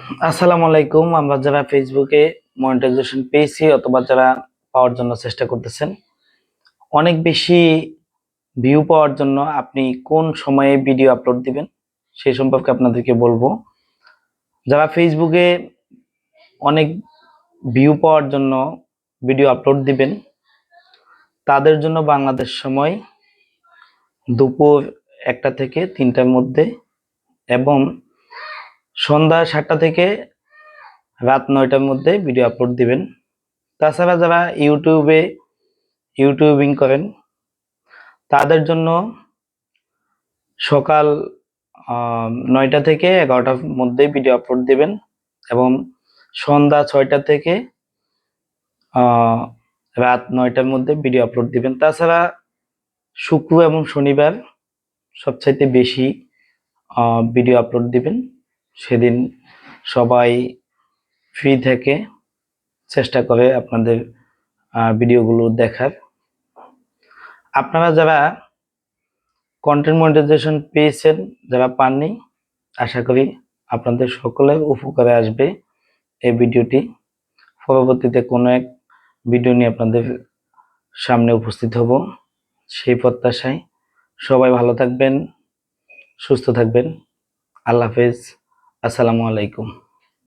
আসসালামু আলাইকুম। আমরা যারা ফেসবুকে মনিটাইজেশন পেয়েছি অথবা যারা পাওয়ার জন্য চেষ্টা করতেছেন, অনেক বেশি ভিউ পাওয়ার জন্য আপনি কোন সময়ে ভিডিও আপলোড দিবেন সেই সম্পর্কে আপনাদেরকে বলবো। যারা ফেসবুকে অনেক ভিউ পাওয়ার জন্য ভিডিও আপলোড দিবেন, তাদের জন্য বাংলাদেশ সময় দুপুর 1টা থেকে 3টার মধ্যে এবং সন্ধ্যা 7টা থেকে রাত 9টার মধ্যে ভিডিও আপলোড দিবেন। তাছাড়া যারা ইউটিউবিং করেন, তাদের জন্য সকাল 9টা থেকে 11টার মধ্যে ভিডিও আপলোড দিবেন এবং সন্ধ্যা 6টা থেকে আহ, রাত 9টার মধ্যে ভিডিও আপলোড দিবেন। তাছাড়া শুক্র এবং শনিবার সবচাইতে বেশি ভিডিও আপলোড দিবেন। সেদিন সবাই ফ্রি থেকে চেষ্টা করে আপনাদের ভিডিওগুলো দেখার। আপনারা যারা কন্টেন্ট মনিটাইজেশন পেয়েছেন, যারা পাননি, আশা করি আপনাদের সকলের উপকারে আসবে এই ভিডিওটি। পরবর্তীতে কোনো এক ভিডিও নিয়ে আপনাদের সামনে উপস্থিত হব সেই প্রত্যাশায়। সবাই ভালো থাকবেন, সুস্থ থাকবেন। আল্লাহ হাফেজ। আসসালামু আলাইকুম।